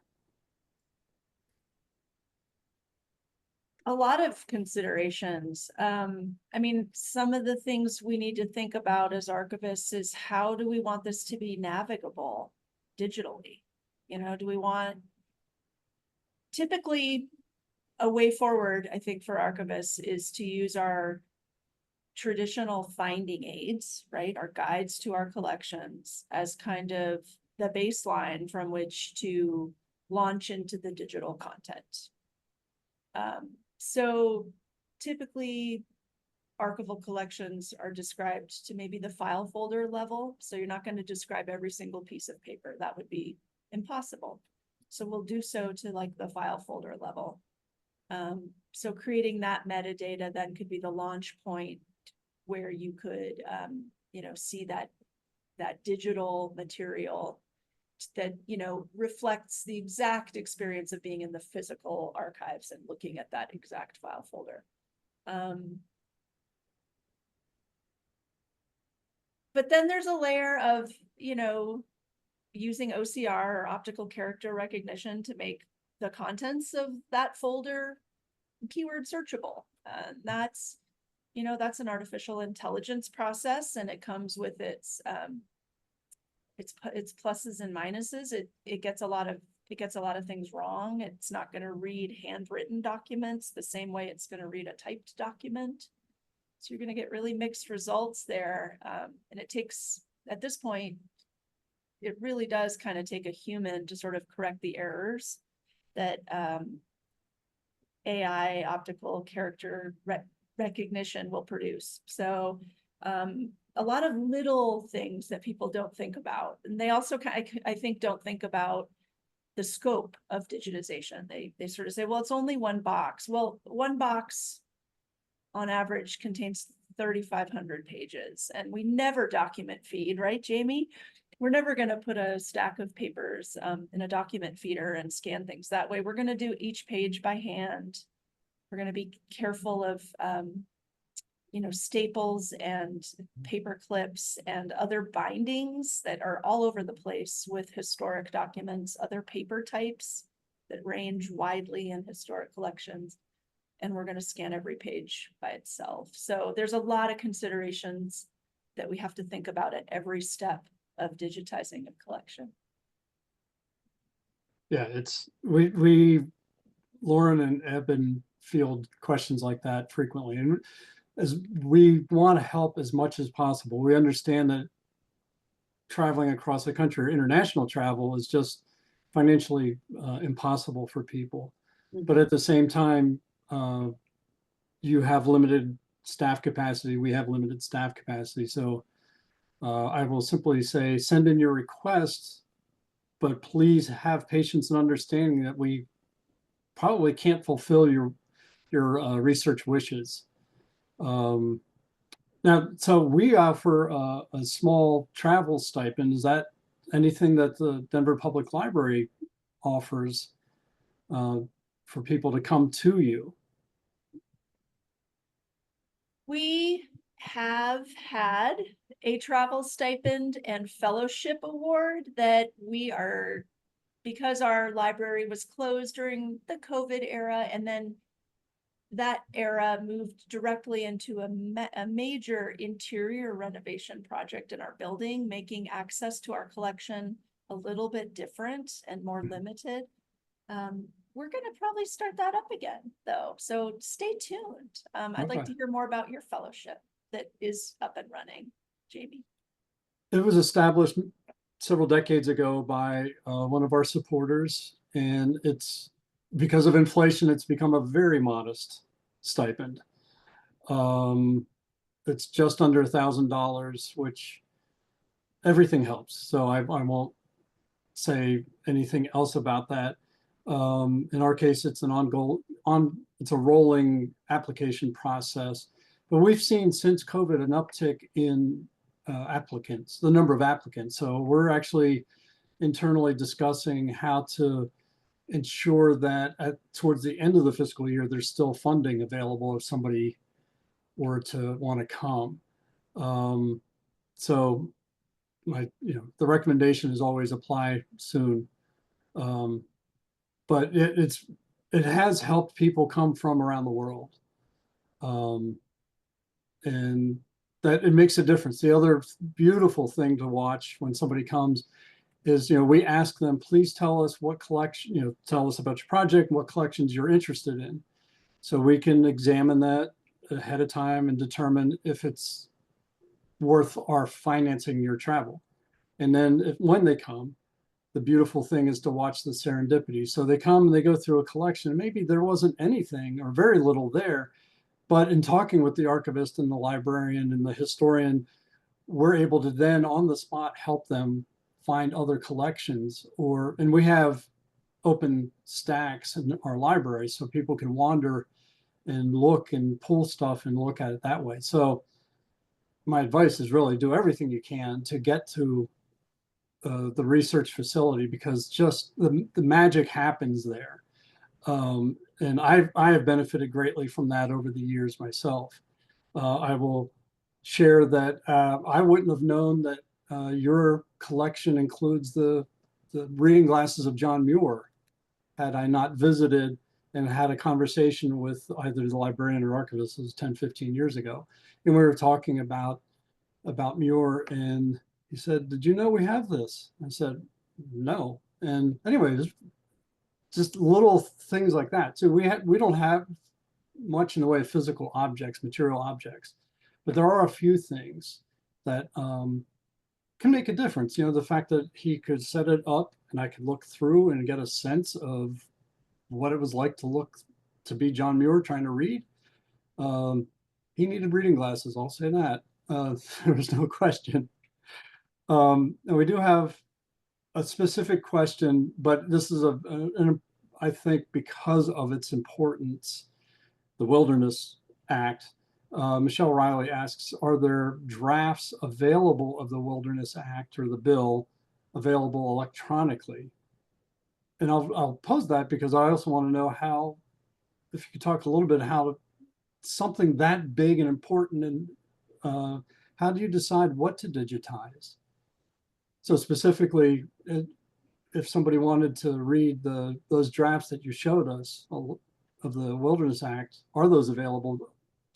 A lot of considerations. I mean, some of the things we need to think about as archivists is how do we want this to be navigable digitally? Do we want, typically a way forward, I think, for archivists is to use our traditional finding aids, right? Our guides to our collections as kind of the baseline from which to launch into the digital content. So typically archival collections are described to maybe the file folder level. So you're not going to describe every single piece of paper. That would be impossible. So we'll do so to like the file folder level. So creating that metadata then could be the launch point where you could, see that digital material that, reflects the exact experience of being in the physical archives and looking at that exact file folder. But then there's a layer of, using OCR or optical character recognition to make the contents of that folder keyword searchable. That's an artificial intelligence process, and it comes with its pluses and minuses. It gets a lot of things wrong. It's not going to read handwritten documents the same way it's going to read a typed document. So you're going to get really mixed results there. And it takes, at this point, it really does kind of take a human to sort of correct the errors that AI optical character recognition will produce. So a lot of little things that people don't think about. And they also, I think, don't think about the scope of digitization. They sort of say, well, it's only one box. Well, one box on average contains 3,500 pages, and we never document feed, right, Jamie? We're never going to put a stack of papers in a document feeder and scan things that way. We're going to do each page by hand. We're going to be careful of staples and paper clips and other bindings that are all over the place with historic documents, other paper types that range widely in historic collections. And we're going to scan every page by itself. So there's a lot of considerations that we have to think about at every step of digitizing a collection. Yeah, Lauren and Eben field questions like that frequently. And as we want to help as much as possible, we understand that traveling across the country or international travel is just financially impossible for people. But at the same time, you have limited staff capacity. We have limited staff capacity. So I will simply say, send in your requests, but please have patience and understanding that we probably can't fulfill your research wishes. Now, so we offer a small travel stipend. Is that anything that the Denver Public Library offers for people to come to you? We have had a travel stipend and fellowship award that we are because our library was closed during the COVID era, and then that era moved directly into a major interior renovation project in our building, making access to our collection a little bit different and more limited. We're going to probably start that up again, though. So stay tuned. I'd like Okay. to hear more about your fellowship that is up and running, Jamie. It was established several decades ago by one of our supporters, and it's because of inflation, it's become a very modest stipend. It's just under $1,000, which everything helps. So I won't say anything else about that. In our case, it's it's a rolling application process. But we've seen since COVID an uptick in applicants, the number of applicants. So we're actually internally discussing how to ensure that towards the end of the fiscal year, there's still funding available if somebody were to want to come. So the recommendation is always apply soon. But it has helped people come from around the world. And that it makes a difference. The other beautiful thing to watch when somebody comes is, we ask them, please tell us what collection, tell us about your project, what collections you're interested in. So we can examine that ahead of time and determine if it's worth our financing your travel. And then when they come, the beautiful thing is to watch the serendipity. So they come and they go through a collection, and maybe there wasn't anything or very little there, but in talking with the archivist and the librarian and the historian, we're able to then on the spot help them find other collections. And we have open stacks in our library so people can wander and look and pull stuff and look at it that way. So my advice is really do everything you can to get to the research facility, because just the magic happens there. And I have benefited greatly from that over the years myself. I will share that I wouldn't have known that your collection includes the reading glasses of John Muir had I not visited and had a conversation with either the librarian or archivist. It was 10, 15 years ago. And we were talking about Muir, and he said, "Did you know we have this?" I said, "No." And anyway, just little things like that. So we don't have much in the way of physical objects, material objects, but there are a few things that can make a difference. The fact that he could set it up and I could look through and get a sense of what it was like to be John Muir trying to read. He needed reading glasses, I'll say that. There was no question. And we do have a specific question, but this is I think because of its importance, the Wilderness Act. Michelle Riley asks, are there drafts available of the Wilderness Act or the bill available electronically? And I'll pose that because I also want to know how, if you could talk a little bit how something that big and important, and how do you decide what to digitize? So specifically, if somebody wanted to read those drafts that you showed us of the Wilderness Act, are those available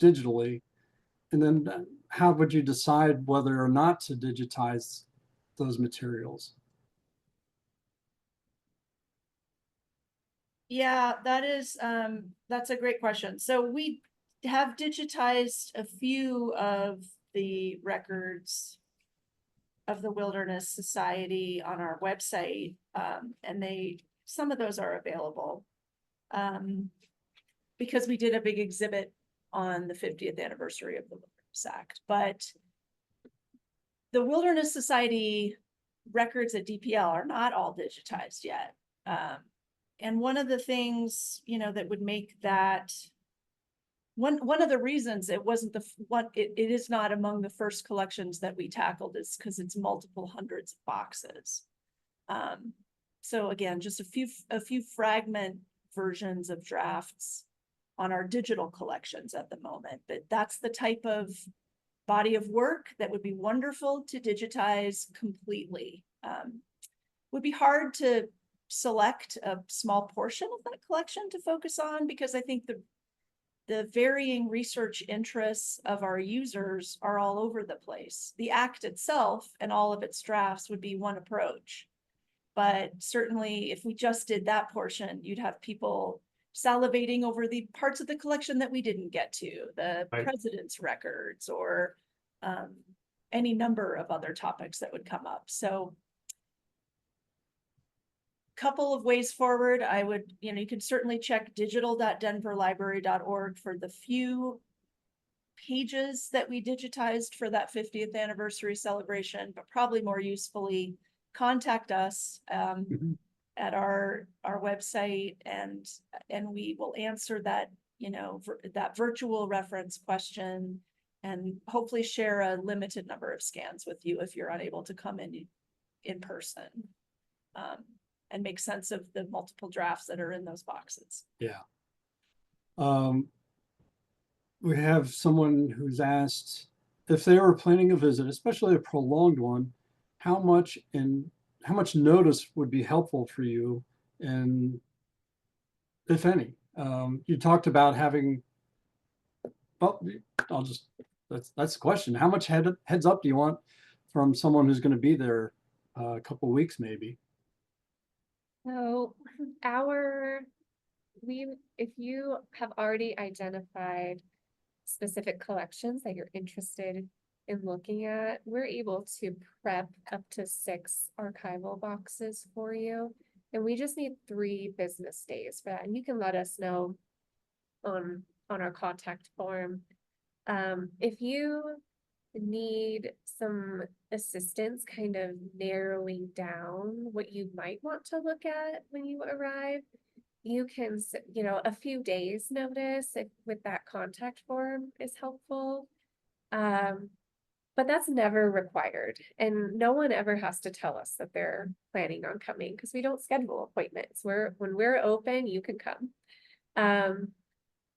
digitally? And then how would you decide whether or not to digitize those materials? Yeah, that's a great question. So we have digitized a few of the records of the Wilderness Society on our website, and some of those are available because we did a big exhibit on the 50th anniversary of the Wilderness Act. But the Wilderness Society records at DPL are not all digitized yet. And one of the things, that would make that one of the reasons it wasn't it is not among the first collections that we tackled is because it's multiple hundreds of boxes. So again, just a few fragment versions of drafts on our digital collections at the moment, but that's the type of body of work that would be wonderful to digitize completely. Would be hard to select a small portion of that collection to focus on, because I think the varying research interests of our users are all over the place. The Act itself and all of its drafts would be one approach. But certainly if we just did that portion, you'd have people salivating over the parts of the collection that we didn't get to, the Right. president's records, or any number of other topics that would come up. So couple of ways forward, I would, you can certainly check digital.denverlibrary.org for the few pages that we digitized for that 50th anniversary celebration, but probably more usefully contact us at our website, and we will answer that, that virtual reference question, and hopefully share a limited number of scans with you if you're unable to come in person. And make sense of the multiple drafts that are in those boxes. Yeah. We have someone who's asked if they were planning a visit, especially a prolonged one, how much notice would be helpful for you, and if any. You talked about having, well, that's the question. How much heads up do you want from someone who's going to be there a couple of weeks maybe? So if you have already identified specific collections that you're interested in looking at, we're able to prep up to 6 archival boxes for you. And we just need 3 business days for that. And you can let us know on our contact form. If you need some assistance kind of narrowing down what you might want to look at when you arrive, you can, a few days notice with that contact form is helpful. But that's never required, and no one ever has to tell us that they're planning on coming, because we don't schedule appointments. When we're open, you can come.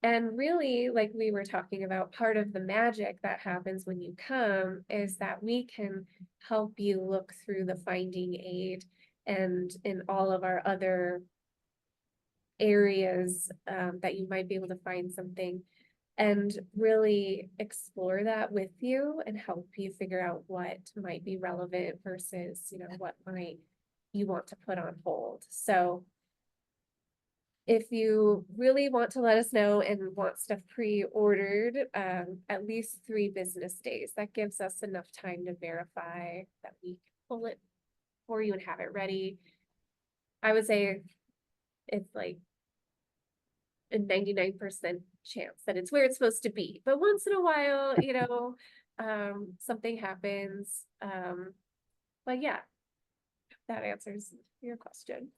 And really, like we were talking about, part of the magic that happens when you come is that we can help you look through the finding aid and in all of our other areas that you might be able to find something, and really explore that with you and help you figure out what might be relevant versus, what might you want to put on hold. So if you really want to let us know and want stuff pre-ordered, at least 3 business days. That gives us enough time to verify that we can pull it for you and have it ready. I would say it's like a 99% chance that it's where it's supposed to be. But once in a while, something happens. But yeah, that answers your question.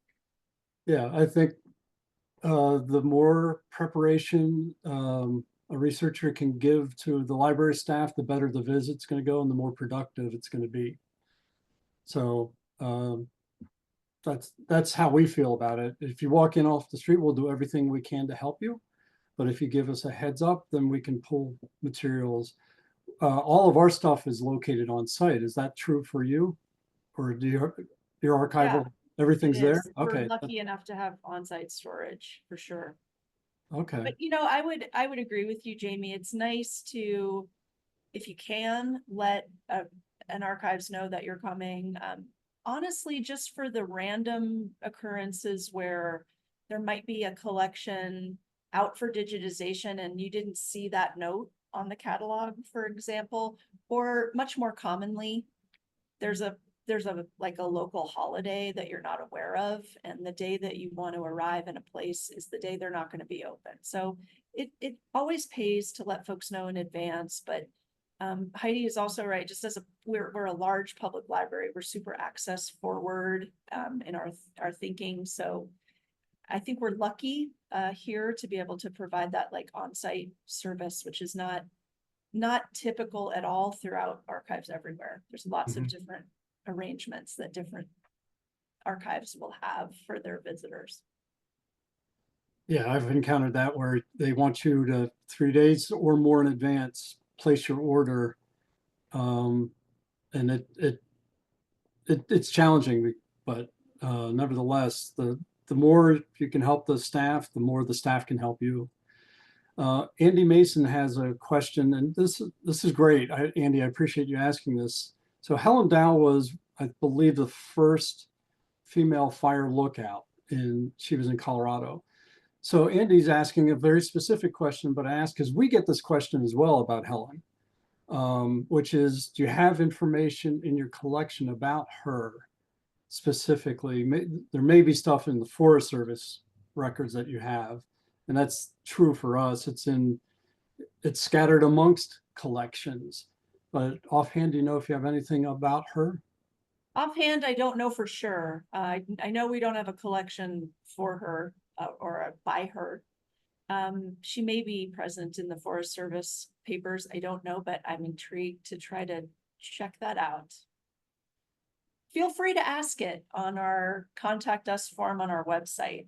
Yeah, I think the more preparation a researcher can give to the library staff, the better the visit's going to go and the more productive it's going to be. So that's how we feel about it. If you walk in off the street, we'll do everything we can to help you. But if you give us a heads up, then we can pull materials. All of our stuff is located on site. Is that true for you? Or do your archival, everything's there? Okay. We're lucky enough to have on-site storage for sure. Okay. But I would agree with you, Jamie. It's nice to, if you can, let an archives know that you're coming. Honestly, just for the random occurrences where there might be a collection out for digitization and you didn't see that note on the catalog, for example, or much more commonly, there's a local holiday that you're not aware of, and the day that you want to arrive in a place is the day they're not going to be open. So it always pays to let folks know in advance. But Heidi is also right. Just as we're a large public library, we're super access forward in our thinking. So I think we're lucky here to be able to provide that like on-site service, which is not typical at all throughout archives everywhere. There's lots of different arrangements that different archives will have for their visitors. Yeah, I've encountered that where they want you to 3 days or more in advance place your order, and it's challenging, but nevertheless, the more you can help the staff, the more the staff can help you. Andy Mason has a question, and this is great. Andy, I appreciate you asking this. So Helen Dow was, I believe, the first female fire lookout, and she was in Colorado. So Andy's asking a very specific question, but I ask because we get this question as well about Helen, which is, do you have information in your collection about her specifically? There may be stuff in the Forest Service records that you have, and that's true for us. It's scattered amongst collections, but offhand, do you know if you have anything about her? Offhand, I don't know for sure. I know we don't have a collection for her by her. She may be present in the Forest Service papers. I don't know, but I'm intrigued to try to check that out. Feel free to ask it on our contact us form on our website,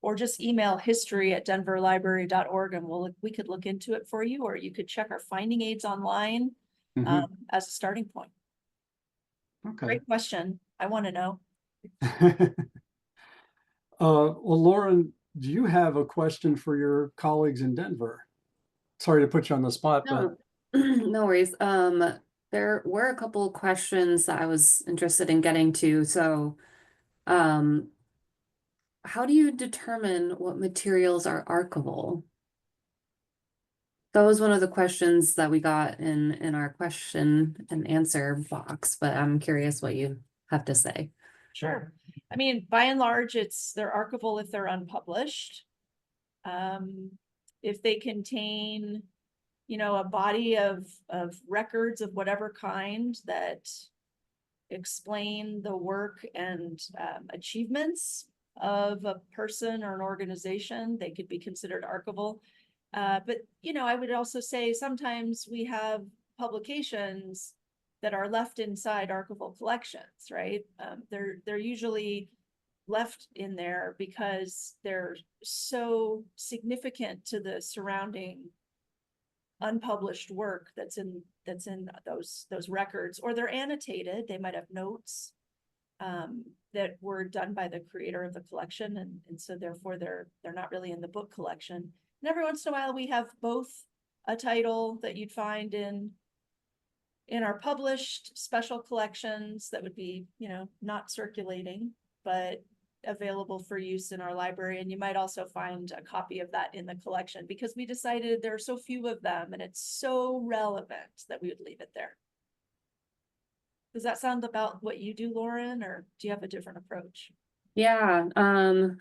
or just email history@denverlibrary.org and we could look into it for you, or you could check our finding aids online as a starting point. Okay. Great question. I want to know. Well, Lauren, do you have a question for your colleagues in Denver? Sorry to put you on the spot, No, no worries. There were a couple of questions that I was interested in getting to. So, how do you determine what materials are archival? That was one of the questions that we got in our question and answer box, but I'm curious what you have to say. Sure. I mean, by and large, they're archival if they're unpublished. If they contain, a body of records of whatever kind that explain the work and achievements of a person or an organization, they could be considered archival. But, I would also say sometimes we have publications that are left inside archival collections, right? They're usually left in there because they're so significant to the surrounding unpublished work that's in those records, or they're annotated. They might have notes that were done by the creator of the collection, and so therefore they're not really in the book collection. And every once in a while we have both a title that you'd find in our published special collections that would be, not circulating, but available for use in our library. And you might also find a copy of that in the collection because we decided there are so few of them and it's so relevant that we would leave it there. Does that sound about what you do, Lauren, or do you have a different approach? Yeah, I'm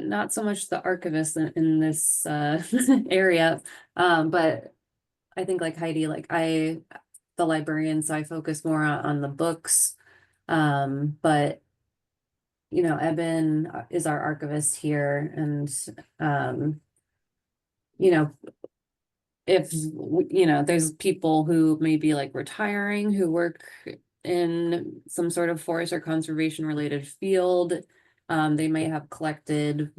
not so much the archivist in this area, but I think like Heidi, the librarian, so I focus more on the books. But Eben is our archivist here, and if there's people who may be like retiring who work in some sort of forest or conservation related field, they may have collected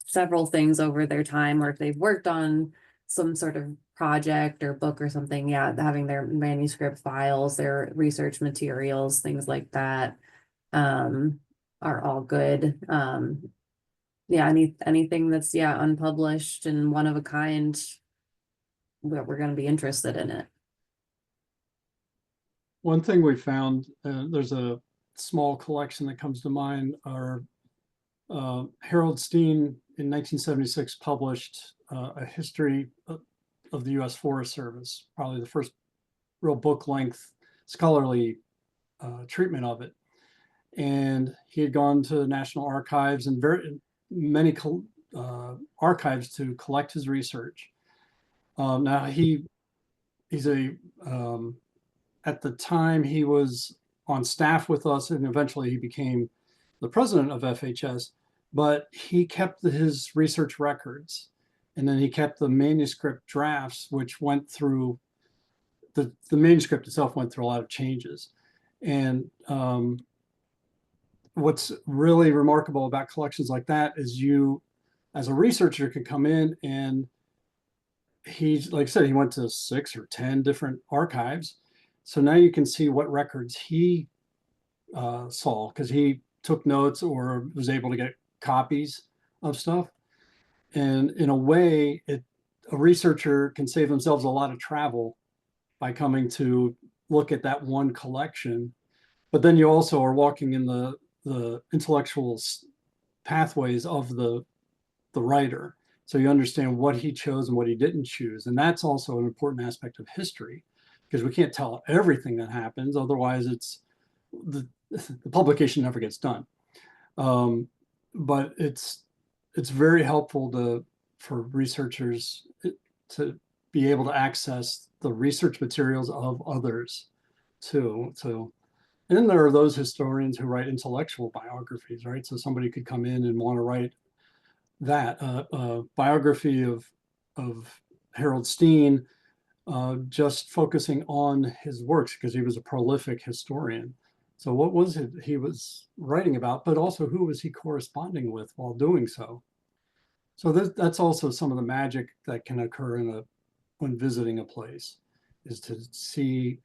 several things over their time, or if they've worked on some sort of project or book or something, having their manuscript files, their research materials, things like that are all good. Anything that's unpublished and one of a kind, we're going to be interested in it. One thing we found, there's a small collection that comes to mind, are Harold Steen in 1976 published a history of the U.S. Forest Service, probably the first real book-length scholarly treatment of it. And he had gone to National Archives and very many archives to collect his research. Now he's at the time he was on staff with us, and eventually he became the president of FHS, but he kept his research records, and then he kept the manuscript drafts, which went through, the manuscript itself went through a lot of changes. And what's really remarkable about collections like that is you, as a researcher, can come in, and he's, like I said, he went to 6 or 10 different archives. So now you can see what records he saw, because he took notes or was able to get copies of stuff. And in a way, a researcher can save themselves a lot of travel by coming to look at that one collection. But then you also are walking in the intellectual pathways of the writer. So you understand what he chose and what he didn't choose. And that's also an important aspect of history, because we can't tell everything that happens. Otherwise, the publication never gets done. But it's very helpful for researchers to be able to access the research materials of others too. So, and then there are those historians who write intellectual biographies, right? So somebody could come in and want to write that biography of Harold Steen, just focusing on his works because he was a prolific historian. So what was it he was writing about, but also who was he corresponding with while doing so? So that's also some of the magic that can occur when visiting a place, is to see,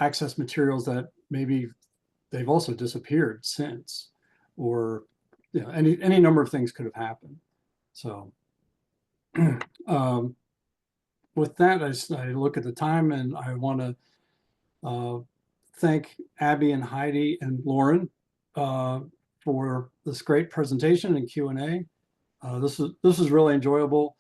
access materials that maybe they've also disappeared since, or any number of things could have happened. So with that, I look at the time, and I want to thank Abby and Heidi and Lauren for this great presentation and Q&A. This was really enjoyable.